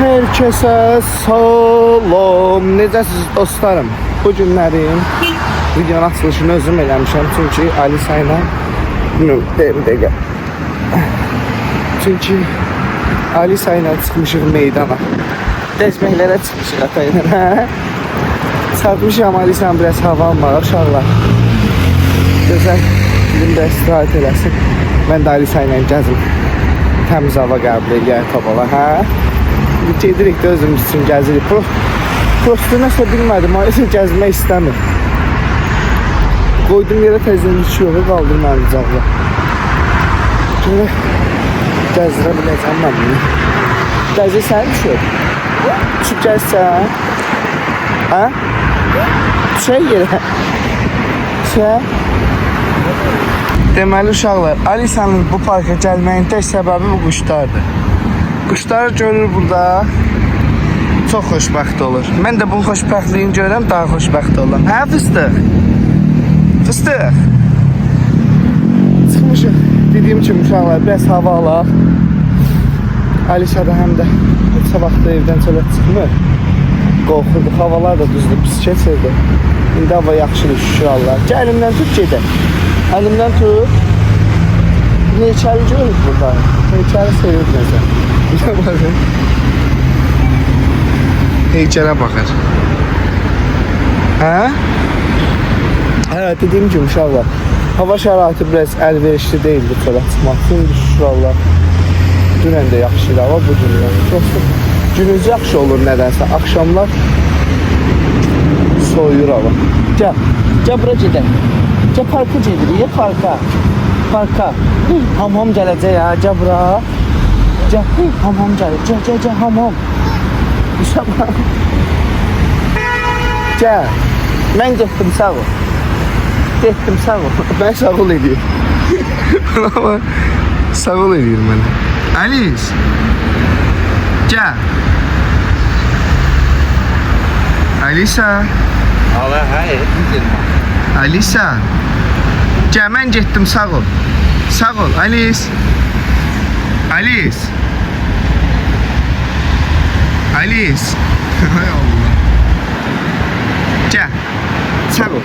Herkese salam. Necəsiz dostlarım? Bu günlərin videonun açılışını özüm eləmişəm. Çünki Alisa ilə bilmiyorum, bir dəqiqə. Çünki Alisa ilə çıxmışıq meydana. Dəzməklərə çıxmışıq ata ilə. Çatmışam Alisa'nın biraz havam var uşaqlar. Gözəl dilimdə istirahət eləsin. Mən də Alisa ilə gəzim. Təmiz hava qəbul eləyək tabala, hə? Gedirik də özümüz üçün gəzirik. Prosto nəsə bilmədim, Alisa gəzmək istəmir. Qoydum yerə təzdən düşüyor və qaldım mənim cavla. Görə gəzdirə biləcəm mən bunu. Gəzir sən düşür. Düşüb gəzsən. Hə? Düşək yerə. Düşək. Deməli uşaqlar, Alisa'nın bu parka gəlməyin tək səbəbi bu quşlardır. Quşları görür burada, çox xoşbəxt olur. Mən də bu xoşbəxtliyini görürəm, daha xoşbəxt oluram. Hə fıstıq? Fıstıq? Çıxmışıq, dediyim kimi uşaqlar, biraz hava alaq. Alisa da həm də heç vaxtda evdən çölə çıxmır. Qorxurduq, havalar da düzdür, pis keçirdi. İndi hava yaxşıdır, şükür Allah. Əlimdən tut gedək. Əlimdən tut. Neçəli görürük burada. Neçəli sevirik nəzər. Bir bakın. Heykələ baxır. Hə? Hə, dediyim kimi uşaqlar. Hava şəraiti biraz əlverişli deyildi çölə çıxmaq. Şimdi şükür Allah. Dünən də yaxşıydı hava, bu gündən. Günüz yaxşı olur nədənsə. Axşamlar soyuyur hava. Gəl. Gəl bura gedək. Gəl parka gedirik, parka. Parka. Hamam gələcək ya, gəl bura. Gəl, hamam gəlir. Gəl, hamam. Uşaqlar. Gəl. Mən getdim, sağ ol. Getdim, sağ ol. Mən sağ ol edeyim. Ama sağ ol edeyim mən. Alice. Gəl. Alisa. Allah hayır. Alisa. Gəl, mən getdim, sağ ol. Sağ ol, Alice. Alice. Alice. Hay Allah. Gəl. Sağ ol.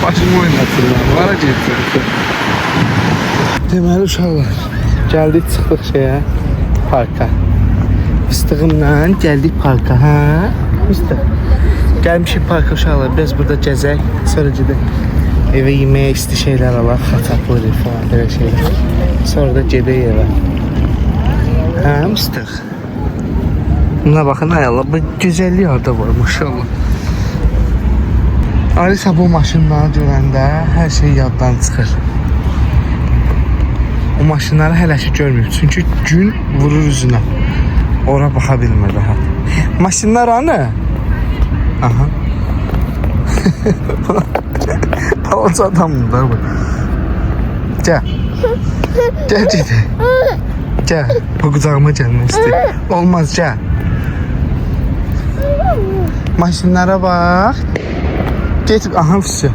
Başımı oynatırlar. Vara getsin. Deməli uşaqlar, gəldik çıxdıq şeyə, parka. Fıstığımla gəldik parka, hə? Fıstıq. Gəlmişik parka uşaqlar, biraz burada gəzək, sonra gedək evə yeməyə isti şeylər alaq, xaçapuri falan, belə şeylər. Sonra da gedək evə. Hə, Fıstıq? Buna baxın, ay Allah, bu gözəllik orada var, maşallah. Alisa bu maşınları görəndə hər şey yaddan çıxır. O maşınları hələ ki görməyib, çünki gün vurur üzünə. Ora baxa bilmir daha. Maşınlar anı? Aha. Balaca adamdır da bu. Gəl. Gəl gedək. Gəl. Bu qucağıma gəlmək istəyir. Olmaz, gəl. Maşınlara bax. Get, aha fısı.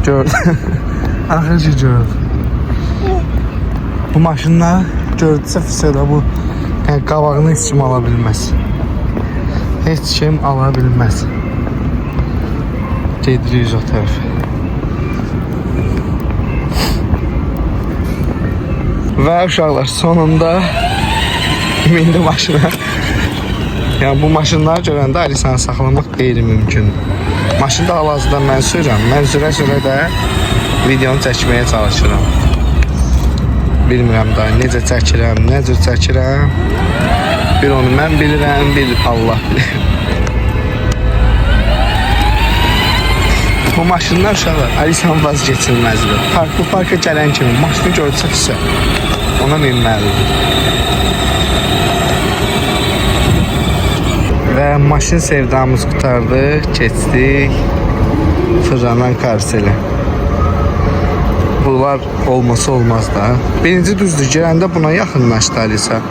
Gördüm. Axırcı gördüm. Bu maşınlar gördüsə fısı da bu yəni qabağını heç kim ala bilməz. Heç kim ala bilməz. Gedirik o tərəfə. Və uşaqlar sonunda mindi maşına. Yəni bu maşınları görəndə Alisa'nı saxlamaq qeyri-mümkündür. Maşında hal-hazırda mən sürürəm. Mən sürə-sürə də videonu çəkməyə çalışıram. Bilmirəm da necə çəkirəm, nə cür çəkirəm. Bir onu mən bilirəm, bir Allah bilir. Bu maşınlar uşaqlar Alisa'nın vazgeçilməzdir. Bu parka gələn kimi maşını görsə fisə ona minməlidir. Və maşın sevdamız qutardı, keçdik fırlanan karseli. Bunlar olması olmaz da. Birinci düzdür, gələndə buna yaxınlaşdı Alisa.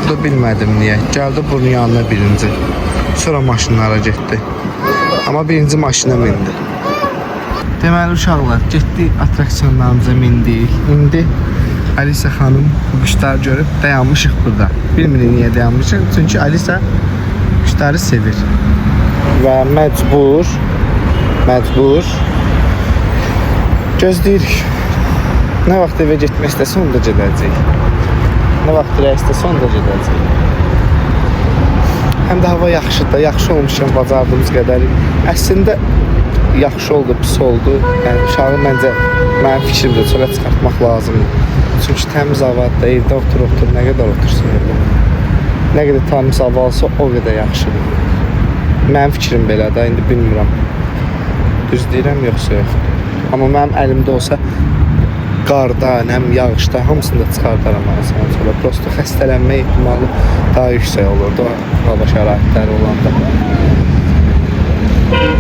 Bu da bilmədim niyə. Gəldi bunun yanına birinci. Sonra maşınlara getdi. Amma birinci maşına mindi. Deməli uşaqlar, getdik atraksiyonlarımıza mindik. İndi Alisa xanım bu quşları görüb dayanmışıq burada. Bilmirik niyə dayanmışıq. Çünki Alisa quşları sevir. Və məcbur gözləyirik. Nə vaxt evə getmək istəsə onda gedəcək. Nə vaxt dirək istəsə onda gedəcək. Həm də hava yaxşıdır, yaxşı olmuşam bacardığımız qədər. Əslində yaxşı oldu, pis oldu. Yəni uşağı məncə mənim fikrimdə çölə çıxartmaq lazımdır. Çünki təmiz havada evdə otur, nə qədər otursun evdə. Nə qədər təmiz hava alsa o qədər yaxşıdır. Mənim fikrim belədir, indi bilmirəm. Düz deyirəm yoxsa yox. Amma mənim əlimdə olsa qarda, nəm yağışda hamısını da çıxardaram asan çölə. Prosto xəstələnmə ehtimalı daha yüksək olurdu hava şəraitləri olanda.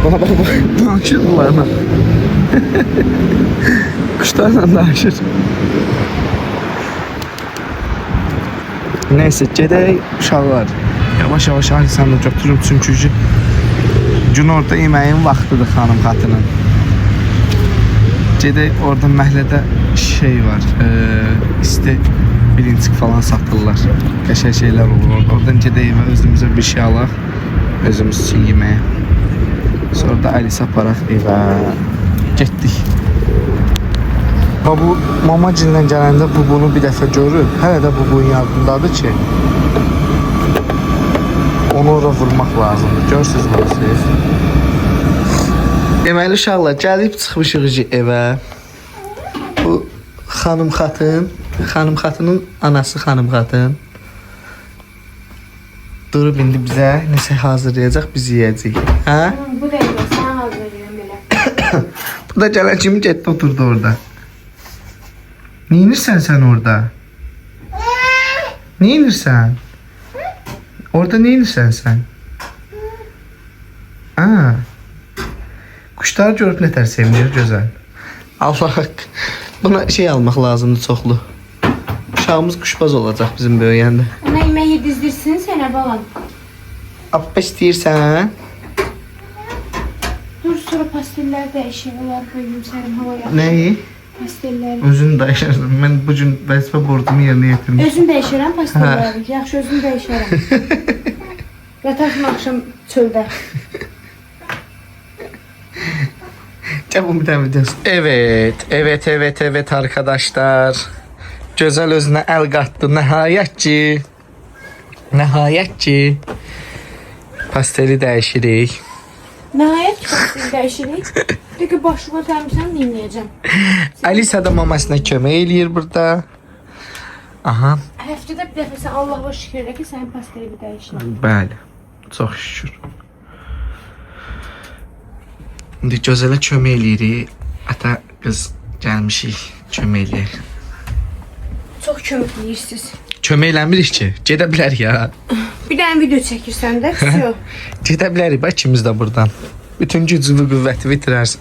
Bana bak, danışır bunlarla. Kuşlarla danışır. Neyse, gedək uşaqlar. Yavaş-yavaş Alisanı da götürüb çünki gün orada yeməyin vaxtıdır xanım xatının. Gedək orada məhəllədə şey var, isti birinci falan satırlar. Qəşəng şeylər olur orada. Oradan gedək evə özümüzə bir şey alaq, özümüz üçün yeməyə. Sonra da Alisa aparaq evə. Getdik. Bu mama cindən gələndə bunu bir dəfə görür. Hələ də bunun yardımdadır ki, onu ora vurmaq lazımdır. Görürsünüz bunu siz. Deməli uşaqlar, gəlib çıxmışıq evə. Bu xanım xatının anası xanım xatın. Durub indi bizə nəsə hazırlayacaq, biz yeyəcəyik. Hə? Bu da elə, sana hazırlayıram belə. Bu da gələn kimi getdi oturdu orada. Neyinirsən sən orada? Neyinirsən? Orada neyinirsən sən? Aa. Kuşları görüb nətər sevinir, gözəl. Allah haqq. Buna şey almaq lazımdır çoxlu. Uşağımız kuşbaz olacaq bizim böyüyəndə. Ana yemək yedizdirsin sənə balam. Appa istəyirsən? Dur sonra pastellər dəyişir, onlar koyayım sərim havaya. Nəyi? Pastellər. Özünü dəyişərsən. Mən bugün vəzifə borcumu yerinə yetirmişəm. Özüm dəyişirəm pastelləri. Yaxşı özüm dəyişirəm. Yatarsın axşam çöldə. Gel bu bir tane videosu. Evet arkadaşlar. Gözəl özünə əl qatdı. Nəhayət ki. Pasteli dəyişirik. Nəhayət ki pastel dəyişirik. Çünki başıma təmizəm dinləyəcəm. Alisa da mamasına kömək eləyir burada. Aha. Həftədə bir dəfə sən Allah'a şükür elə ki sənin pasteli bir dəyişir. Bəli. Çox şükür. İndi gözələ kömək eləyirik. Ata qız gəlmişik. Kömək eləyək. Çox köməkləyirsiniz. Kömək eləmirik ki. Gedə bilərik ya. Bir dənə video çəkirsən də, всё. Gedə bilərik bax ikimiz də buradan. Bütün gücünü, qüvvəti bitirərsən.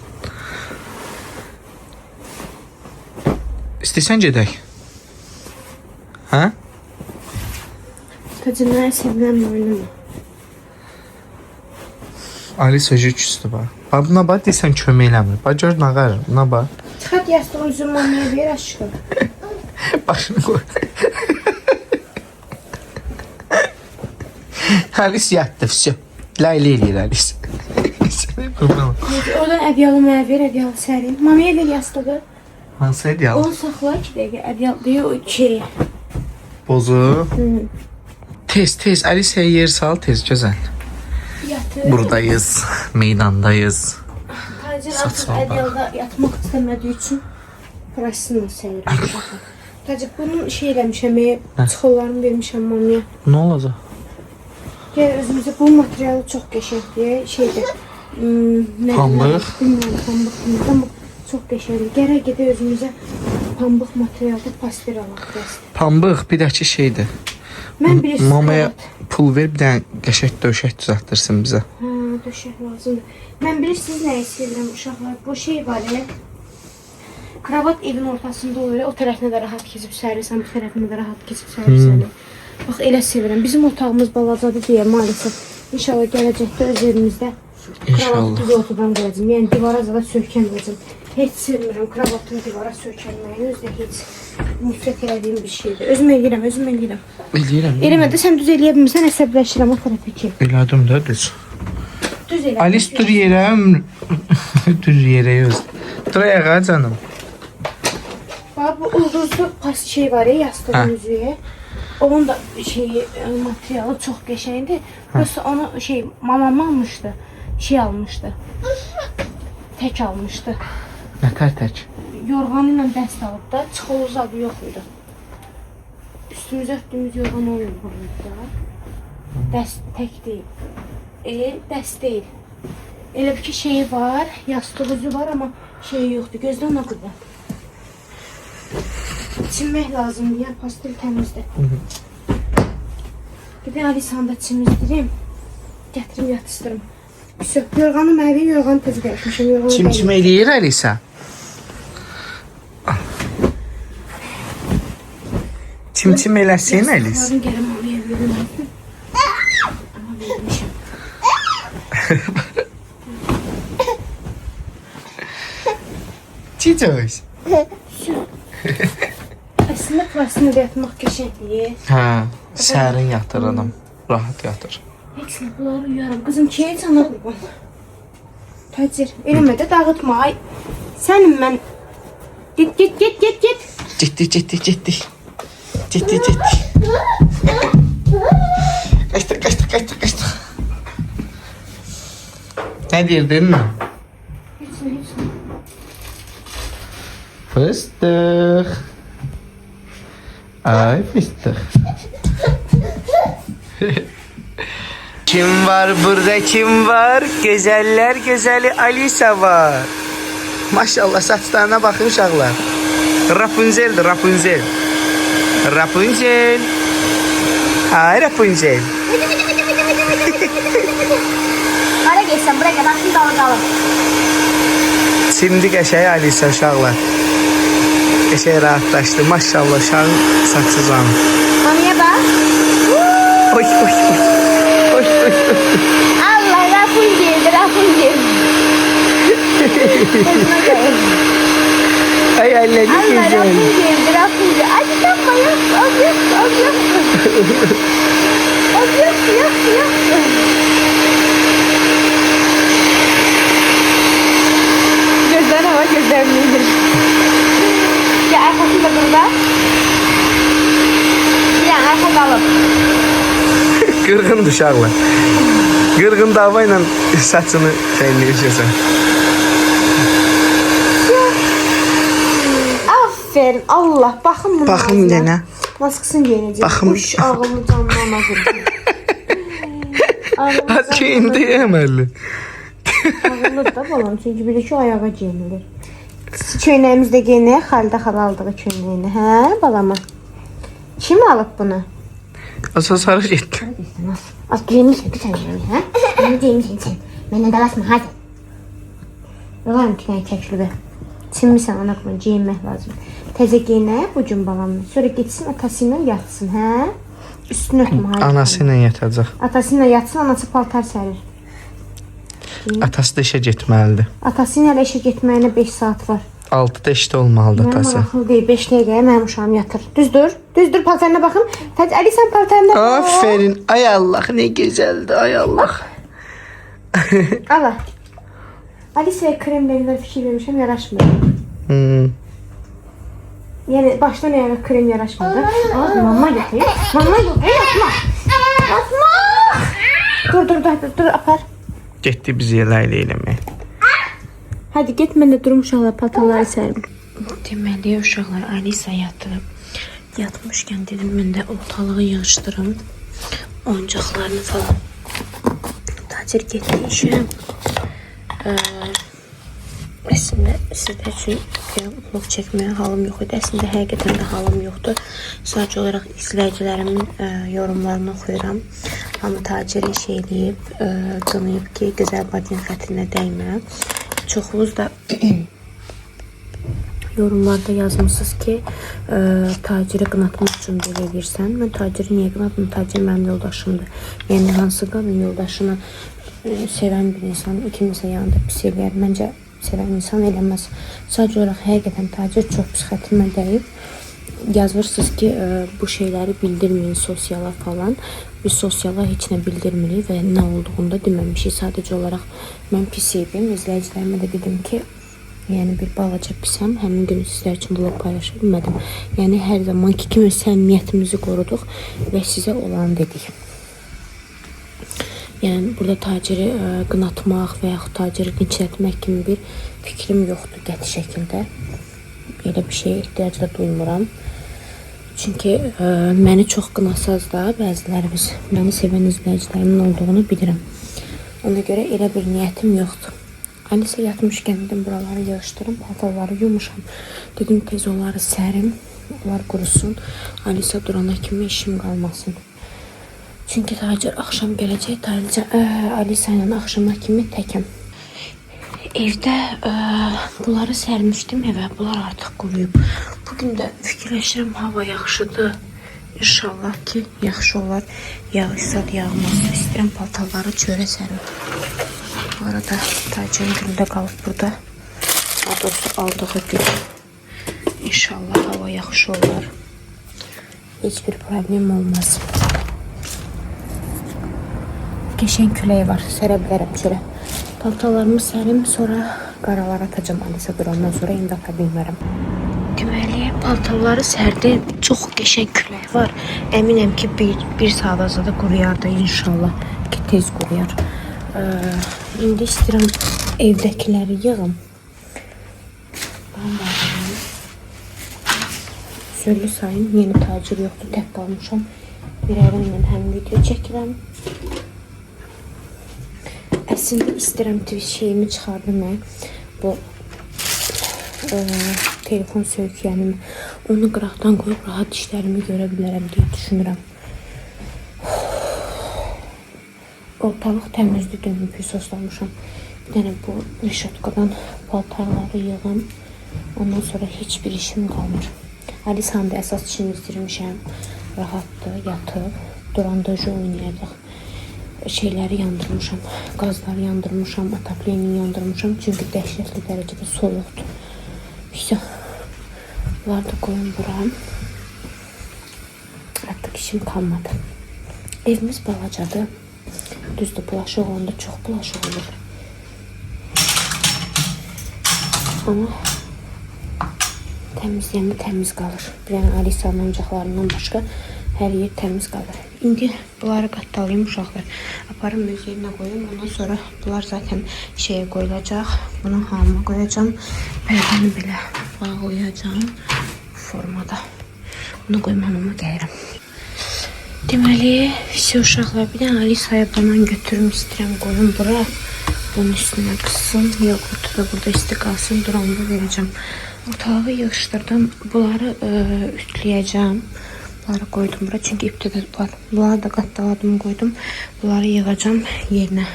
İstəyirsən gedək? Hə? Tacından sevilən oynama. Ali sözü küstü bax. Bax buna bax deyirsən kömək eləmir. Bax gör nə qarır. Buna bax. Çıxart yastığın üzüm olmaya ver aşkım. Başını qoy. Alice yatdı. Всё. Layla eləyir Alice. Oradan ədyalı mənə ver, ədyalı sərin. Mamaya ver yastığı. Hansı ideal? Onu saxla 2 dəqiqə, ədyal deyə o şeyə. Bozu. Tez Alice'ye yer sal tez gözəl. Yatır. Buradayız. Meydandayız. Tacir Saç artıq sal bax. ədyalda yatmaq istəmədiyi üçün burasını səyirəm. Tacir bunun şey eləmişəm, çıxıllarını vermişəm mamaya. Nə olacaq? Gəl özümüzə bu materialı çox qəşəngdir. Şeydir. Pambıq. Bilmirəm, pambıq çox qəşəngdir. Gərək gedə özümüzə pambıq materialda pastel alaq biraz. Pambıq bir dəkə şeydir. Mən bilirsiniz. Mamaya pul ver bir dənə qəşəng döşək düzəltdirsin bizə. Hə, döşək lazımdır. Mən bilirsiniz nəyi sevirəm uşaqlar? Bu şey var ya. Kravat evin ortasında olur. O tərəfinə də rahat keçib sərirsən, bu tərəfinə də rahat keçib sərirsən. Bax elə sevirəm. Bizim otağımız balacadır deyə maalesef. İnşallah gələcəkdə öz evimizdə kravat İnşallah. düz ortadan qoyacağım. Yəni divara zada sökən qoyacağım. Heç sevmirəm kravatın divara sökülməyini, özdə heç nifrət elədiyim bir şeydir. Özüm eləyirəm. Eləyirəm. Eləmədə sən düz eləyə bilmirsən, əsəbləşirəm o tərəfə ki. Elədim də düz. Düz elə. Alice dur yerə. Dur yerə yoz. Dur ayağa canım. Bax bu ulduzlu pas şey var ya, yastığın üzüyə. Onun da şeyi, materialı çox qəşəngdir. Yoxsa onu mamam almışdı. Almışdı. Tək almışdı. Nətər tək? Yorğanı ilə dəst alıb da, çıxılır zadı yox idi. Üstümüzə örtdüyümüz yorğan olmuyor burada. Dəst tək deyil. Dəst deyil. Elə bir ki şeyi var, yastığı üzü var, amma şeyi yoxdur. Gözdə ona qurban. Çinmək lazımdır, ya pastel təmizdir. Bir də Alisanda çimizdirim. Gətirim, yatışdırım. Yorğanı məvi, yorğanı tezə dəyişmişim. Çim eləyir Alisa. Çim eləsin Alice. Yastıqların gələm oraya verilməsin. Amma vermişim. Çiçoş. Əslində plastində yatmaq qəşəngdir. Hə, sərin yatır adam. Rahat yatır. Heç nə, bunları uyarım. Qızım ki, sana qurban. Təcir, eləmə də dağıtma. Ay, sənim mən. Get. Ciddi. Kaçtı. Ne dirdin? Heç nə. Fıstık. Ay fıstık. Kim var burada, kim var? Güzeller güzeli Alisa var. Maşallah saçlarına bakın uşaqlar. Rapunzel'dir, Rapunzel. Ay Rapunzel. Hara geçsən, bura gəl, axın qalın. Şimdi qəşəng Alisa uşaqlar. Qəşəng rahatlaşdı. Maşallah uşağın saçsızlanır. Mamiyə bax. Oy. Allah, Rapunzel. Ay anne ne Allah, güzel. Rapunzel. Hadi yapma, az yok. Gözlerine bak, gözlerini. Ya arkasını da burada. Ya arka kalıp. Qırğın uşaqlar. Qırğın dava ilə saçını yaşasan. Aferin, Allah, baxın bunun Baxın ağzına. nənə. Maskısını giyinəcək. Baxın. Uş, ağıllı canlı ana qurdu. At geyindi əməlli. Ağıllıdır da balam, çünki bilir ki o ayağa giyinilir. Köynəyimiz də geyinək, Xalidə xala aldığı köynəyini, hə balama? Kim alıb bunu? Asa sarı getdi. Az giyinmişsin ki sən hə? Onu giyinmişsin sən. Mənə dalaşma, hadi. Yoxlarım ki, nə çəkilib. Çinmirsən ana qurban, giyinmək lazım. Təzə geyinək bu gün balamla. Sonra getsin atası ilə yatsın, hə? Üstünü örtmə, hadi. Anası ilə yatacaq. Atası ilə yatsın, anası paltar sərir. Atası da işə getməlidir. Atası ilə işə getməyinə 5 saat var. 6-da işdə olmalıdır Mənim atası. maraqlı deyil, 5 dəqiqəyə mənim uşağım yatır. Düzdür, paltarına baxın. Ali sən paltarına bax. Aferin. Ay Allah ne güzeldi. Ay Allah. Allah. Alisa'ya kremlerine fikir vermişim, yaraşmıyor. Yani baştan ayağa krem yaraşmadı. Mama yapıyor. Yapma. Dur, apar. Getdi biz Leyla eləməyə. Hadi git, mən də durum uşaqlar paltarları sərim. Deməli, uşaqlar Alisa yatıb. Yatmışkən dedim, mən də ortalığı yığışdırım. Oyuncaqlarını falan. Tacir getdi işə. Əslində sizlər üçün vlog çəkməyə halım yox idi. Əslində həqiqətən də halım yoxdur. Sadəcə olaraq izləyicilərimin yorumlarını oxuyuram. Amma tacir iş eləyib, qınıyıb ki, gözəl badin xətrinə dəymə. Çoxunuz da yorumlarda yazmışsınız ki, taciri qınatmaq üçün belə edirsən. Mən taciri niyə qınatmıyorum? Tacir mənim yoldaşımdır. Yəni hansı qadın yoldaşını sevən bir insan kiminsə yanında pis eləyər. Məncə sevən insan eləməz. Sadəcə olaraq həqiqətən tacir çox pis xətrimə dəyib. Yazırsınız ki, bu şeyləri bildirməyin sosiala falan. Biz sosiala heç nə bildirmirik və nə olduğunu da deməmişik. Sadəcə olaraq mən pis idim. İzləyicilərimə də dedim ki, yəni bir balaca pisəm. Həmin gün sizlər üçün vlog paylaşa bilmədim. Yəni hər zamanki kimi səmimiyyətimizi qoruduq və sizə olanı dedik. Yəni burada taciri qınatmaq və yaxud taciri linçlətmək kimi bir fikrim yoxdur qəti şəkildə. Elə bir şeyə ehtiyac da duymuram. Çünki məni çox qınasaz da bəzilərimiz məni sevən izləyicilərimin olduğunu bilirəm. Ona görə elə bir niyyətim yoxdur. Alisa yatmışkən dedim buraları yığışdırım, paltarları yumuşam. Dedim tez onları sərim, onlar qurusun. Alisa durana kimi işim qalmasın. Çünki tacir axşam gələcək, Alisa ilə axşama kimi təkəm. Evdə bunları sərmişdim evə, bunlar artıq quruyub. Bugün də fikirləşirəm, hava yaxşıdır. İnşallah ki, yaxşı olar. Yağışsa da yağmaz. İstəyirəm paltarları çörə sərim. Bu arada tacirin güldə qalıb burada. Adosu aldığı gün. İnşallah hava yaxşı olar. Heç bir problem olmaz. Qəşəng küləyi var, sərə bilərəm çörə. Paltalarımı sərim, sonra qaralar atacağım Alisa durandan sonra indi ata bilmərəm. Deməli, paltaları sərdim. Çox qəşəng külək var. Əminəm ki, bir saat azada quruyar da inşallah ki, tez quruyar. İndi istəyirəm evdəkiləri yığım. Söylü sayım, yeni tacir yoxdur, tək qalmışam. Bir ərimlə həm video çəkirəm. Əslində istəyirəm şeyimi çıxardım mən. Bu telefon söykəyənimi. Onu qıraqdan qoyub rahat işlərimi görə bilərəm deyə düşünürəm. Ortalıq təmizli dönüm pisoslamışam. Bir dənə bu reşotkadan paltarları yığım. Ondan sonra heç bir işim qalmır. Alisanın da əsas işini izdirmişəm. Rahatdır, yatıb, durandaja oynayacaq. Şeyləri yandırmışam, qazları yandırmışam, atapliyeni yandırmışam. Çünki dəhşətli dərəcədə soyuqdur. İşte, bunları da qoyun buram. Artıq işim qalmadı. Evimiz balacadır. Düzdür, bulaşıq olanda çox bulaşıq olur. Amma təmizləyəndə təmiz qalır. Bir dənə Alisa'nın oyuncaqlarından başqa hər yer təmiz qalır. İndi bunları qattalayım uşaqlar. Aparım öz yerinə qoyum. Ondan sonra bunlar zaten şeyə qoyulacaq. Bunu hamama qoyacağım. Pərdəni belə bağlayacağım formada. Bunu qoyum hamama gəlirəm. Deməli, uşaqlar bir dənə Alisa'ya banan götürüm istəyirəm. Qoyum bura. Bunun üstünə qıssın. Yoğurtu da burada isti qalsın. Duranda verəcəm. Ortalığı yığışdırdım. Bunları üstləyəcəm. Bunları qoydum bura. Çünki ipdə var. Bunları da qattaladım, qoydum. Bunları yığacağım yerinə.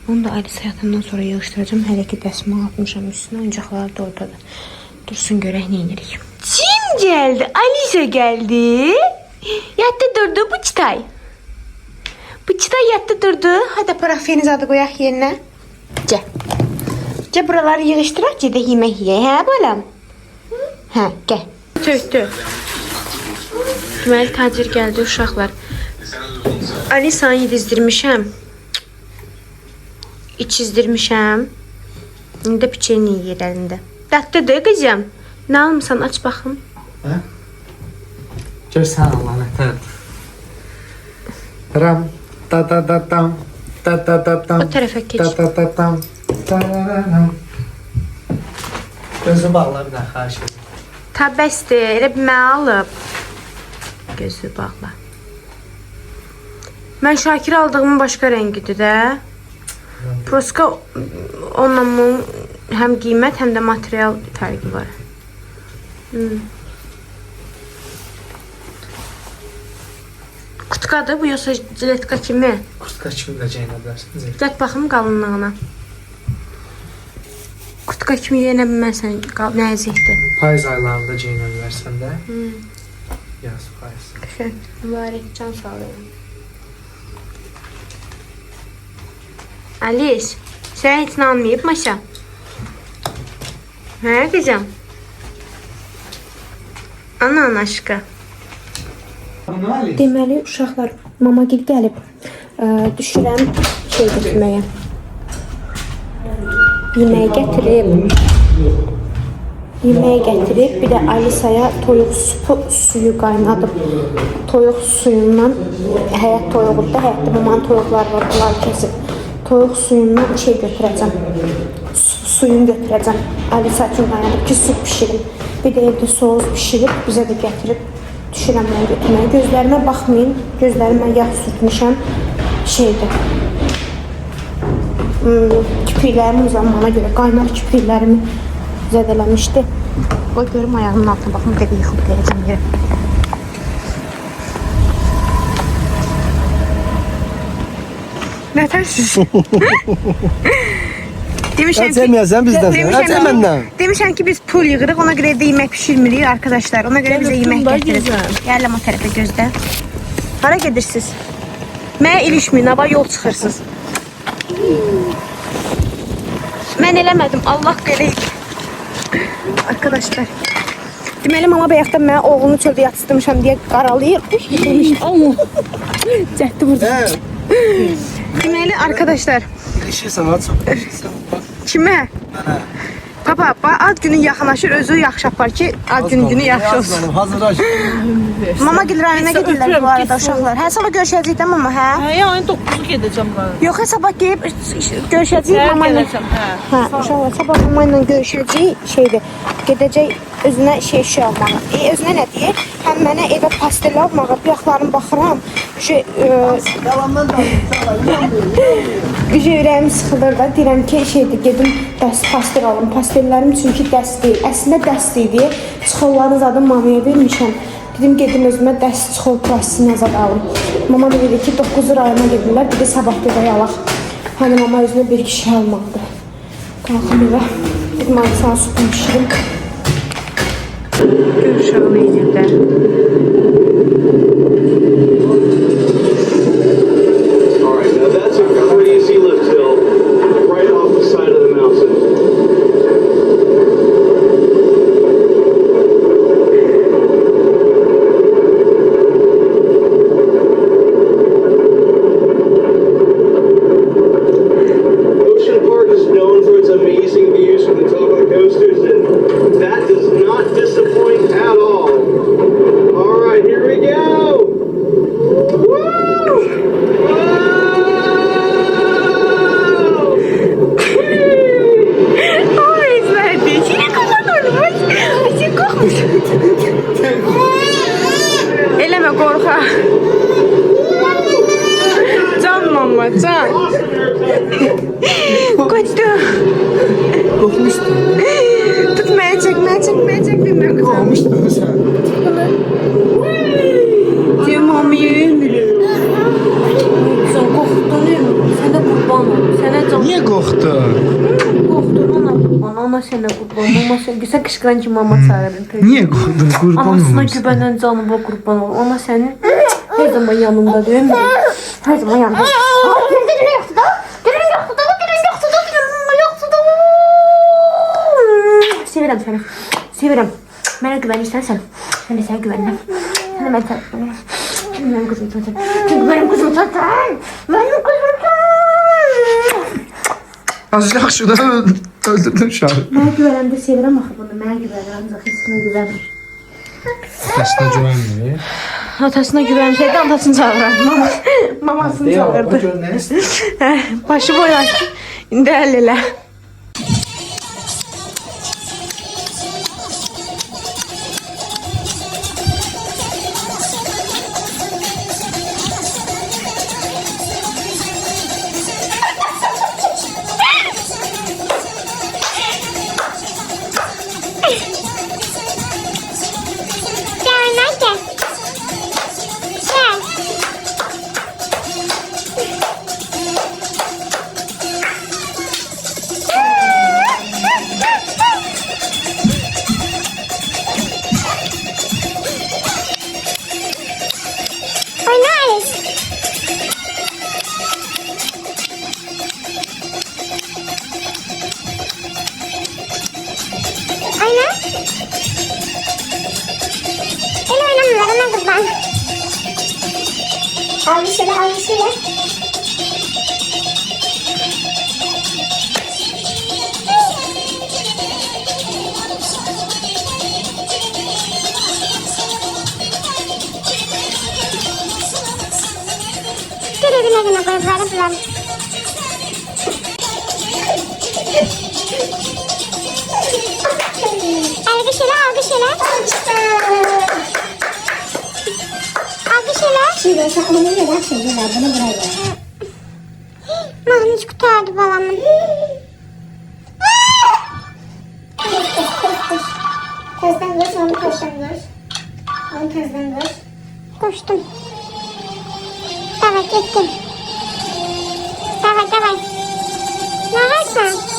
Bunu da Alisa yatından sonra yığışdıracağım. Hələ ki dəsmal atmışam üstünə. Oyuncaqları da oradadır. Dursun görək nə edirik. Kim gəldi? Alisa gəldi. Yatdı durdu Bıçtay. Bıçtay yatdı durdu. Hadi parafiyeniz adı qoyaq yerinə. Gəl. Gəl buraları yığışdıraq. Gedək yemək yeyək. Hə balam? Hə, gəl. Töktü. Deməli tacir gəldi uşaqlar. Alisa'nı yedizdirmişəm. İçizdirmişəm. İndi piçeni yeyir əlində. Yatdıdır qızım. Nə almısan? Aç baxım. Hə? Gör sən Allah nətər. Ram ta ta ta tam ta ta ta tam. O tərəfə keç. Ta ta ta tam. Tararam. Gözü bağla bir daha xahiş edirəm. Ta bəsdir. Elə bir mənə alıb. Gözü bağla. Mən Şakir aldığımın başqa rəngidir də. Proska onunla həm qiymət, həm də material fərqi var. Kurtkadır bu yoxsa jiletka kimi? Kurtka kimi də geyinə bilərsiniz. Gəl baxım qalınlığına. Kurtka kimi yenə bilməsən nəzikdir. Payız aylarında geyinə bilərsən də. Yaz payız. Qəşəng. Mübarək can sağlayın. Alice, sən heç nə almayıb maşa? Hə, qızım. Ana aşkı. Deməli, uşaqlar, mama gil gəlib. Düşürəm şey götürməyə. Yeməyə gətirib. Bir də Alisaya toyuq suyu qaynadıb. Toyuq suyundan, həyət toyuğudur da, həyətdə mamanın toyuqları var, bunları kəsib. Toyuq suyundan şey götürəcəm. Suyunu götürəcəm. Alisa üçün qaynadıb ki, su pişirim. Bir də evdə soğuz pişirib, bizə də gətirib. Düşürəm mən götürməyə. Gözlərimə baxmayın. Gözlərimə yağ sürtmüşəm. Şeydir. Kipiklərimi uzanmana görə qaynar kipiklərimi zədələmişdi. Qoy görüm ayağımın altına baxım, qədər yıxıb gələcəm yerə. Nətərsiz? Sevməyəsən bizdən. Demişəm ki, biz pul yığırıq, ona görə evdə yemək pişirmirik arkadaşlar. Ona görə bizə yemək gətirir. Gələm o tərəfə gözlə. Hara gedirsiniz? Mənə ilişməyin, hava yol çıxırsınız. Mən eləmədim, Allah qələyib. Arkadaşlar. Deməli, mama bayaqdan mənə oğlunu çöldə yatsıdırmışam deyə qaralayır. Cəhdi burada. Deməli, arkadaşlar. İlişirsən, çok ilişirsən. Kimə? Papa, ad günün yaxınlaşır, özü yaxşı apar ki, ad günü yaxşı olsun. Hazırlaş. Mama gil rayona gedirlər bu arada uşaqlar. Hər sabah görüşəcəyik də mama, hə? Hə, ayın 9-u gedəcəm ben. Yox, sabah gəlib görüşəcəyik mama ilə. Hə, uşaqlar, sabah mama ilə görüşəcəyik, şeydir, gedəcək özünə şey almağa. Özünə nə deyir? Həm mənə evə pastel almağa, bir yaxlarım baxıram. Yalandan da. Ürəyim sıxılır da, deyirəm ki, şeydir, gedim pastel alım. Pastellərim çünki dəst deyil. Əslində dəst idi. Çixolları zadım mamaya vermişəm. Dedim, gedim özümə dəst çixol plastisini zad alım. Mama da dedi ki, 9 rayona gedirlər, bir də sabah da yalaq. Hani mama özünə bir kişi almaqdır. Qalxım evə. Dedim, abi sana su pişirim. Görüşürəm edirlər. Eləmə, qorxa. Can mama, can. Qoçdu. Kokmuştu. Tut, mənə çək bilmirəm. Kokmuştu sen. Deyəm, mamaya ölmürüm. Sən qorxdun, sən də qurban ol. Sənə can. Niye korktun? Qorxdun, ana qurban. Ana sənə qurban. Mama sən qışqıran ki, mama çağırın. Niye korktun? Kurban Anasına olmuşsun. güvenen canıma qurban ol. Ona sənin her zaman yanımda değil mi? Her zaman yanımda. Dilim yoxdur da. Sevirəm səni. Sevirəm. Mənə güvənirsən sən. Mən də sənə güvənirəm. Sən də mən sənə güvənirəm. Çünki mənim qızımsan sən. Çünki mənim qızımsan sən. Mənim qızımsan. Az yaxşı da öldürdün uşağı. Mənə güvənəndə sevirəm axı bunu. Mənə güvənir, ancaq hissine güvənmir. Aslında güvenmiyor. Atasına güvenseydi atasını çağırırdı. Mamasını çağırırdı. Başı boylar. İndi əllə. Almışlar, almışlar. Güle güle koyup algışlar. Şimdi sen onu neden söylüyorlar? Bunu buraya. Mahmut kurtardı babamın. Tezden koş, onu tezden koş. Onu tezden koş. Koştum. Давай, gittim. Давай. Ne varsa?